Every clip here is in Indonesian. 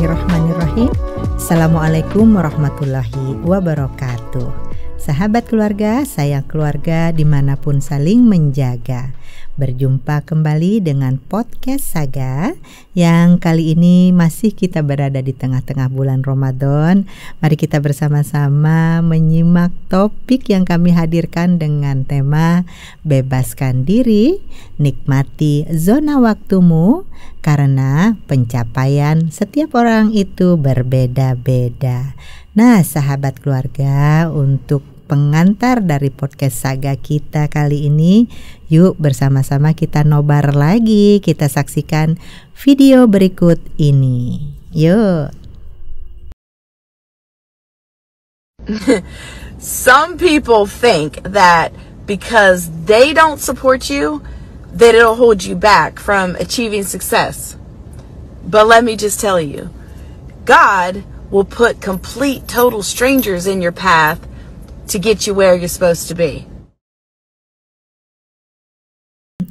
Bismillahirrahmanirrahim. Assalamualaikum warahmatullahi wabarakatuh. Sahabat keluarga, sayang keluarga dimanapun saling menjaga. Berjumpa kembali dengan podcast Saga yang kali ini masih kita berada di tengah-tengah bulan Ramadan. Mari kita bersama-sama menyimak topik yang kami hadirkan dengan tema bebaskan diri, nikmati zona waktumu, karena pencapaian setiap orang itu berbeda-beda. Nah, sahabat keluarga, untuk pengantar dari podcast Saga kita kali ini, yuk bersama-sama kita nobar lagi. Kita saksikan video berikut ini. Yuk. Some people think that because they don't support you, that it'll hold you back from achieving success. But let me just tell you, God will put complete, total strangers in your path to get you where you're supposed to be.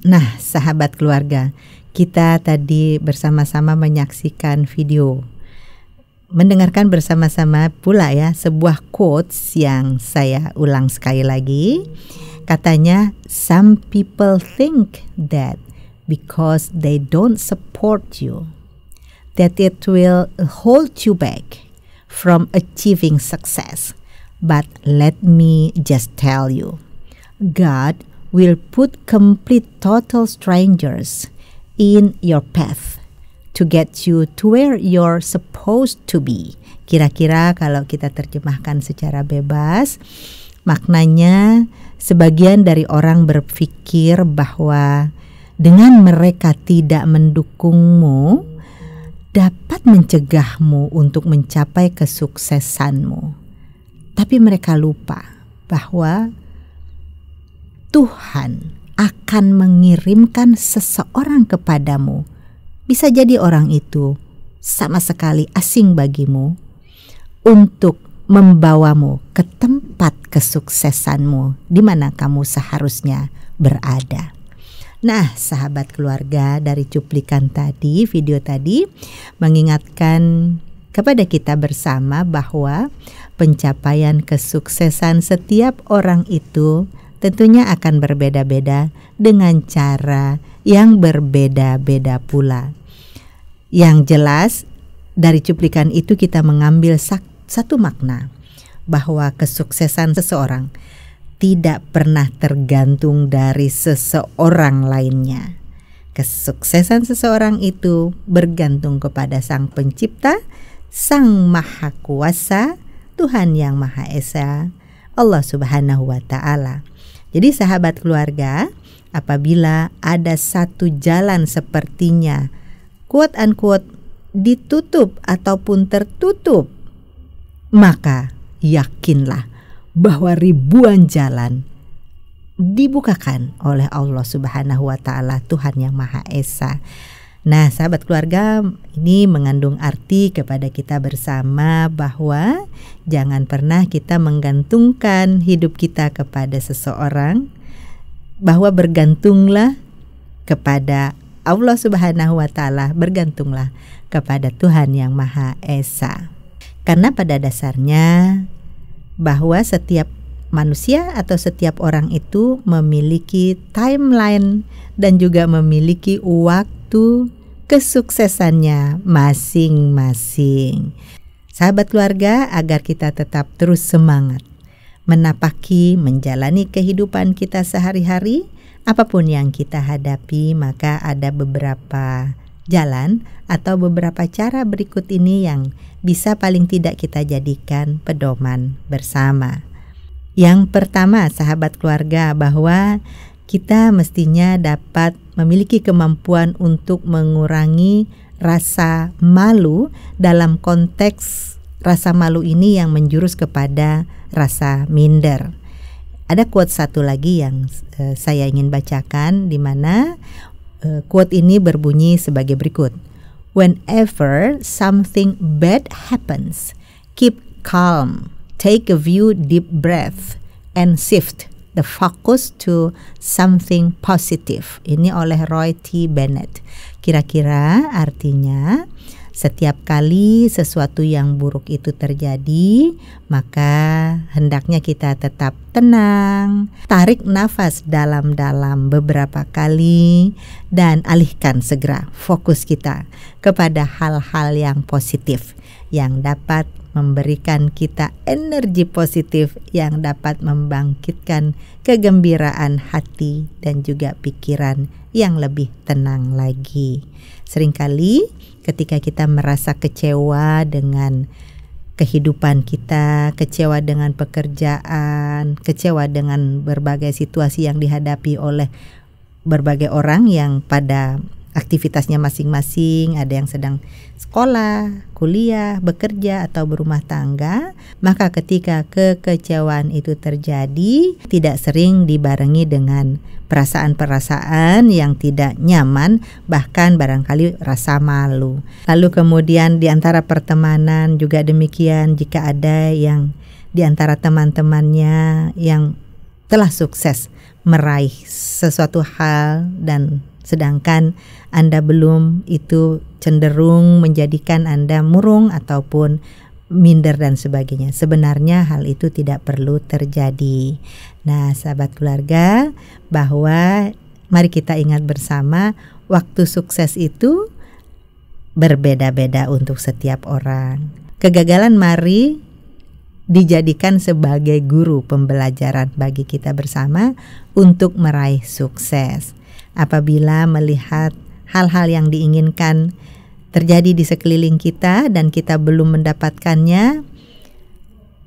Nah, sahabat keluarga, kita tadi bersama-sama menyaksikan video, mendengarkan bersama-sama pula ya sebuah quotes yang saya ulang sekali lagi. Katanya, some people think that because they don't support you, that it will hold you back from achieving success. But let me just tell you, God will put complete total strangers in your path to get you to where you're supposed to be. Kira-kira kalau kita terjemahkan secara bebas, maknanya sebagian dari orang berpikir bahwa dengan mereka tidak mendukungmu dapat mencegahmu untuk mencapai kesuksesanmu. Tapi mereka lupa bahwa Tuhan akan mengirimkan seseorang kepadamu. Bisa jadi orang itu sama sekali asing bagimu untuk membawamu ke tempat kesuksesanmu di mana kamu seharusnya berada. Nah, sahabat keluarga, dari cuplikan tadi, video tadi mengingatkan kepada kita bersama bahwa pencapaian kesuksesan setiap orang itu tentunya akan berbeda-beda dengan cara yang berbeda-beda pula. Yang jelas dari cuplikan itu kita mengambil satu makna, bahwa kesuksesan seseorang tidak pernah tergantung dari seseorang lainnya. Kesuksesan seseorang itu bergantung kepada Sang Pencipta, Sang Maha Kuasa, Tuhan yang Maha Esa, Allah Subhanahu wa Ta'ala. Jadi sahabat keluarga, apabila ada satu jalan sepertinya quote unquote ditutup ataupun tertutup, maka yakinlah bahwa ribuan jalan dibukakan oleh Allah Subhanahu wa Ta'ala, Tuhan yang Maha Esa. Nah, sahabat keluarga, ini mengandung arti kepada kita bersama bahwa jangan pernah kita menggantungkan hidup kita kepada seseorang, bahwa bergantunglah kepada Allah Subhanahu wa Ta'ala, bergantunglah kepada Tuhan yang Maha Esa. Karena pada dasarnya bahwa setiap manusia atau setiap orang itu memiliki timeline dan juga memiliki waktu kesuksesannya masing-masing. Sahabat keluarga, agar kita tetap terus semangat menapaki, menjalani kehidupan kita sehari-hari, apapun yang kita hadapi, maka ada beberapa jalan atau beberapa cara berikut ini yang bisa paling tidak kita jadikan pedoman bersama. Yang pertama, sahabat keluarga, bahwa kita mestinya dapat memiliki kemampuan untuk mengurangi rasa malu dalam konteks rasa malu ini yang menjurus kepada rasa minder. Ada quote satu lagi yang saya ingin bacakan, di mana quote ini berbunyi sebagai berikut. Whenever something bad happens, keep calm, take a few deep breath, and shift the focus to something positive. Ini oleh Roy T. Bennett. Kira-kira artinya, Setiap kali sesuatu yang buruk itu terjadi, maka hendaknya kita tetap tenang, tarik nafas dalam-dalam beberapa kali, dan alihkan segera fokus kita kepada hal-hal yang positif yang dapat memberikan kita energi positif yang dapat membangkitkan kegembiraan hati dan juga pikiran yang lebih tenang lagi. Seringkali ketika kita merasa kecewa dengan kehidupan kita, kecewa dengan pekerjaan, kecewa dengan berbagai situasi yang dihadapi oleh berbagai orang yang pada aktivitasnya masing-masing, ada yang sedang sekolah, kuliah, bekerja, atau berumah tangga, maka ketika kekecewaan itu terjadi, tidak sering dibarengi dengan perasaan-perasaan yang tidak nyaman, bahkan barangkali rasa malu. Lalu kemudian di antara pertemanan juga demikian, jika ada yang di antara teman-temannya yang telah sukses meraih sesuatu hal dan sedangkan Anda belum, itu cenderung menjadikan Anda murung ataupun minder dan sebagainya. Sebenarnya hal itu tidak perlu terjadi. Nah, sahabat keluarga, bahwa mari kita ingat bersama, waktu sukses itu berbeda-beda untuk setiap orang. Kegagalan mari dijadikan sebagai guru pembelajaran bagi kita bersama untuk meraih sukses. Apabila melihat hal-hal yang diinginkan terjadi di sekeliling kita dan kita belum mendapatkannya,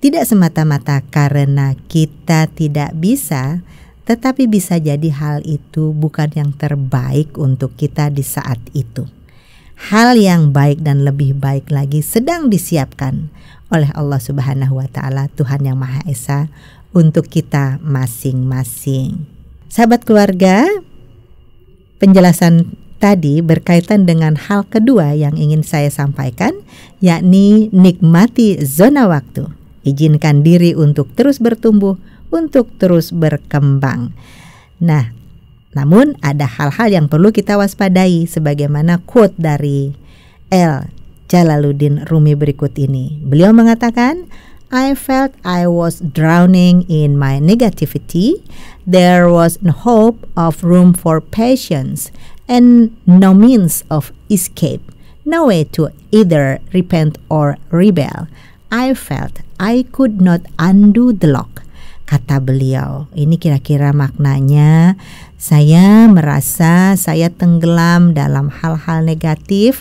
tidak semata-mata karena kita tidak bisa, tetapi bisa jadi hal itu bukan yang terbaik untuk kita di saat itu. Hal yang baik dan lebih baik lagi sedang disiapkan oleh Allah Subhanahu wa Ta'ala, Tuhan yang Maha Esa, untuk kita masing-masing. Sahabat keluarga, penjelasan tadi berkaitan dengan hal kedua yang ingin saya sampaikan, yakni nikmati zona waktu. Izinkan diri untuk terus bertumbuh, untuk terus berkembang. Nah, namun ada hal-hal yang perlu kita waspadai, sebagaimana quote dari L. Jalaluddin Rumi berikut ini. Beliau mengatakan, I felt I was drowning in my negativity. There was no hope of room for patience and no means of escape, no way to either repent or rebel. I felt I could not undo the lock. Kata beliau, ini kira-kira maknanya, saya merasa saya tenggelam dalam hal-hal negatif.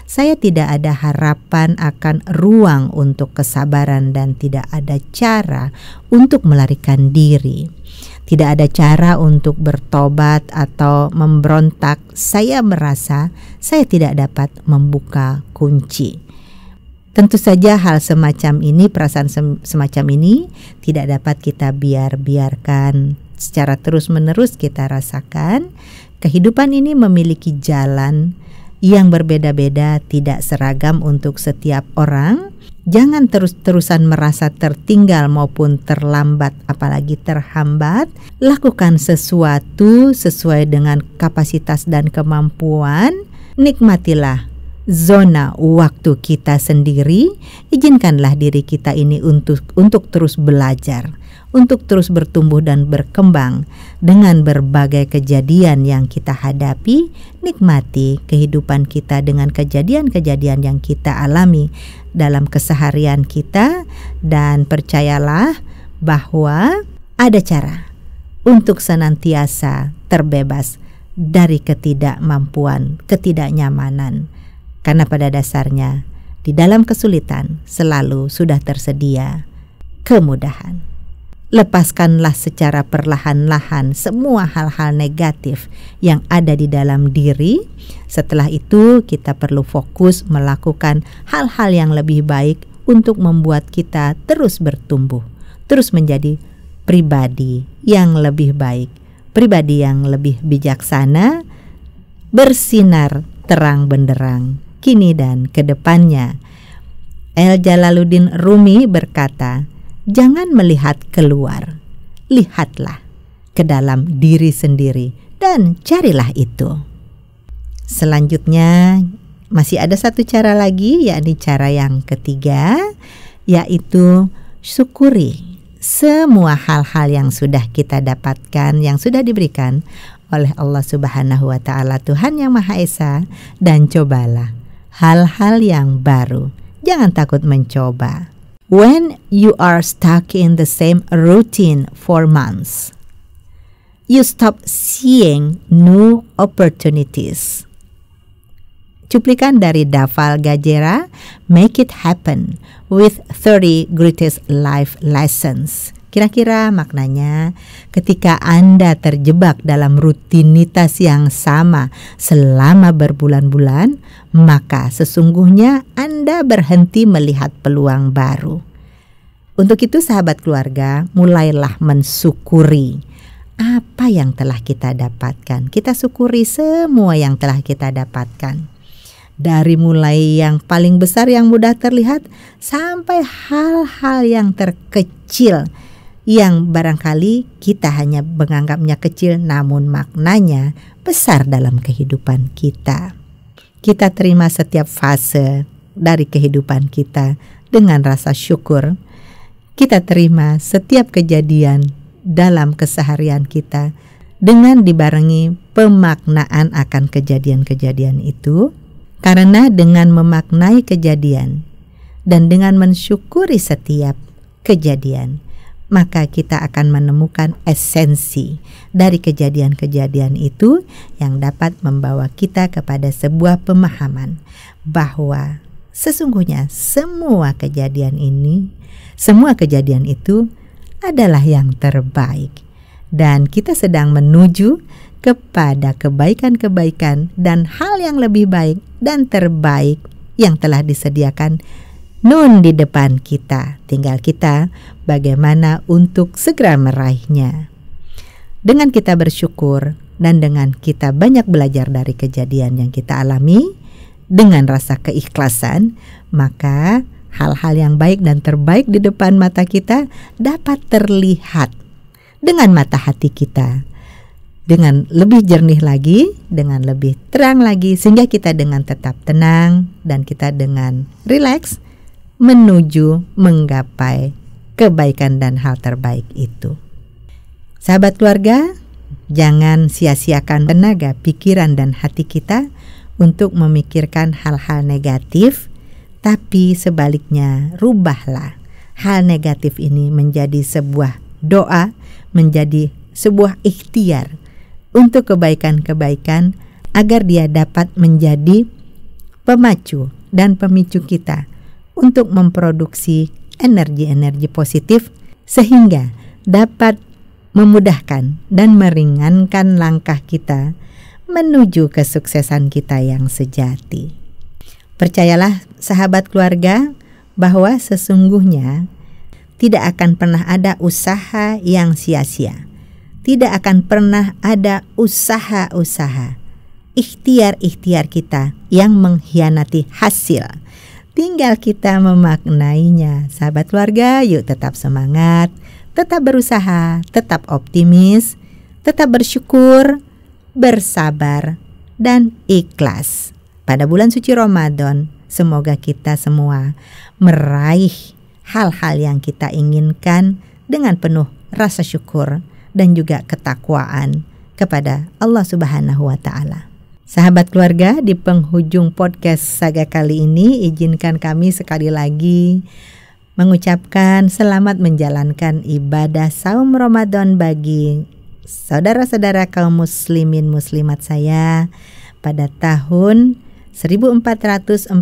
Saya tidak ada harapan akan ruang untuk kesabaran dan tidak ada cara untuk melarikan diri. Tidak ada cara untuk bertobat atau memberontak. Saya merasa saya tidak dapat membuka kunci. Tentu saja hal semacam ini, perasaan semacam ini tidak dapat kita biarkan secara terus-menerus kita rasakan. Kehidupan ini memiliki jalan yang berbeda-beda, tidak seragam untuk setiap orang. Jangan terus-terusan merasa tertinggal maupun terlambat, apalagi terhambat. Lakukan sesuatu sesuai dengan kapasitas dan kemampuan. Nikmatilah zona waktu kita sendiri. Izinkanlah diri kita ini untuk terus belajar, untuk terus bertumbuh dan berkembang dengan berbagai kejadian yang kita hadapi. Nikmati kehidupan kita dengan kejadian-kejadian yang kita alami dalam keseharian kita, dan percayalah bahwa ada cara untuk senantiasa terbebas dari ketidakmampuan, ketidaknyamanan. Karena pada dasarnya di dalam kesulitan selalu sudah tersedia kemudahan. Lepaskanlah secara perlahan-lahan semua hal-hal negatif yang ada di dalam diri. Setelah itu kita perlu fokus melakukan hal-hal yang lebih baik untuk membuat kita terus bertumbuh, terus menjadi pribadi yang lebih baik, pribadi yang lebih bijaksana, bersinar terang benderang kini dan kedepannya. L. Jalaluddin Rumi berkata, jangan melihat keluar, lihatlah ke dalam diri sendiri dan carilah itu. Selanjutnya Masih ada satu cara lagi, yakni cara yang ketiga, yaitu syukuri semua hal-hal yang sudah kita dapatkan, yang sudah diberikan oleh Allah Subhanahu wa Ta'ala, Tuhan yang Maha Esa, dan cobalah hal-hal yang baru. Jangan takut mencoba. When you are stuck in the same routine for months, you stop seeing new opportunities. Cuplikan dari Daval Gajera, Make It Happen with 30 Greatest Life Lessons. Kira-kira maknanya, ketika Anda terjebak dalam rutinitas yang sama selama berbulan-bulan, maka sesungguhnya Anda berhenti melihat peluang baru. Untuk itu sahabat keluarga, mulailah mensyukuri apa yang telah kita dapatkan. Kita syukuri semua yang telah kita dapatkan. Dari mulai yang paling besar yang mudah terlihat sampai hal-hal yang terkecil yang barangkali kita hanya menganggapnya kecil namun maknanya besar dalam kehidupan kita. Kita terima setiap fase dari kehidupan kita dengan rasa syukur. Kita terima setiap kejadian dalam keseharian kita dengan dibarengi pemaknaan akan kejadian-kejadian itu. Karena dengan memaknai kejadian dan dengan mensyukuri setiap kejadian, maka kita akan menemukan esensi dari kejadian-kejadian itu yang dapat membawa kita kepada sebuah pemahaman bahwa sesungguhnya semua kejadian itu adalah yang terbaik, dan kita sedang menuju kepada kebaikan-kebaikan dan hal yang lebih baik dan terbaik yang telah disediakan nun di depan kita. Tinggal kita bagaimana untuk segera meraihnya. Dengan kita bersyukur dan dengan kita banyak belajar dari kejadian yang kita alami dengan rasa keikhlasan, maka hal-hal yang baik dan terbaik di depan mata kita dapat terlihat dengan mata hati kita, dengan lebih jernih lagi, dengan lebih terang lagi, sehingga kita dengan tetap tenang dan kita dengan rileks menuju menggapai kebaikan dan hal terbaik itu. Sahabat keluarga, jangan sia-siakan tenaga, pikiran dan hati kita untuk memikirkan hal-hal negatif, tapi sebaliknya rubahlah hal negatif ini menjadi sebuah doa, menjadi sebuah ikhtiar untuk kebaikan-kebaikan agar dia dapat menjadi pemacu dan pemicu kita untuk memproduksi energi-energi positif sehingga dapat memudahkan dan meringankan langkah kita menuju kesuksesan kita yang sejati. Percayalah sahabat keluarga bahwa sesungguhnya tidak akan pernah ada usaha yang sia-sia. Tidak akan pernah ada usaha-usaha, ikhtiar-ikhtiar kita yang mengkhianati hasil. Tinggal kita memaknainya. Sahabat keluarga, yuk tetap semangat, tetap berusaha, tetap optimis, tetap bersyukur, bersabar, dan ikhlas. Pada bulan suci Ramadan, semoga kita semua meraih hal-hal yang kita inginkan dengan penuh rasa syukur dan juga ketakwaan kepada Allah Subhanahu wa Ta'ala. Sahabat keluarga, di penghujung podcast Saga kali ini, izinkan kami sekali lagi mengucapkan selamat menjalankan ibadah saum Ramadan bagi saudara-saudara kaum muslimin muslimat saya pada tahun 1444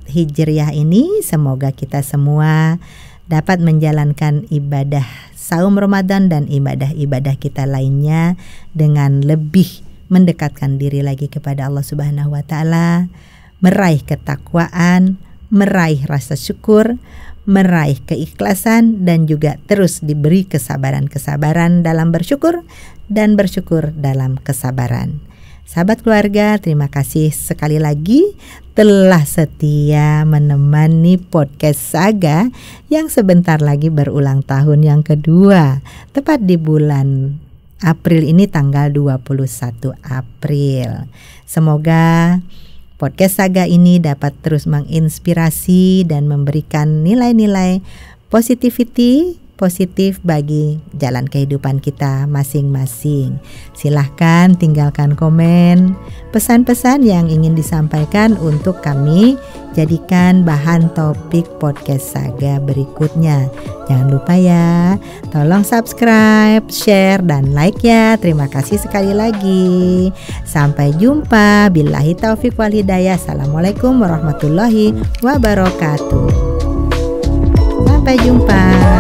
Hijriah ini. Semoga kita semua dapat menjalankan ibadah saum Ramadan dan ibadah-ibadah kita lainnya dengan lebih mendekatkan diri lagi kepada Allah Subhanahu wa Ta'ala, meraih ketakwaan, meraih rasa syukur, meraih keikhlasan, dan juga terus diberi kesabaran-kesabaran dalam bersyukur dan bersyukur dalam kesabaran. Sahabat keluarga, terima kasih sekali lagi telah setia menemani podcast Saga yang sebentar lagi berulang tahun yang kedua, tepat di bulan April ini, tanggal 21 April. Semoga podcast Saga ini dapat terus menginspirasi dan memberikan nilai-nilai positif bagi jalan kehidupan kita masing-masing. Silahkan tinggalkan komen, pesan-pesan yang ingin disampaikan untuk kami jadikan bahan topik podcast Saga berikutnya. Jangan lupa ya, tolong subscribe, share, dan like ya. Terima kasih sekali lagi. Sampai jumpa. Billahi taufiq wal hidayah. Assalamualaikum warahmatullahi wabarakatuh. Sampai jumpa.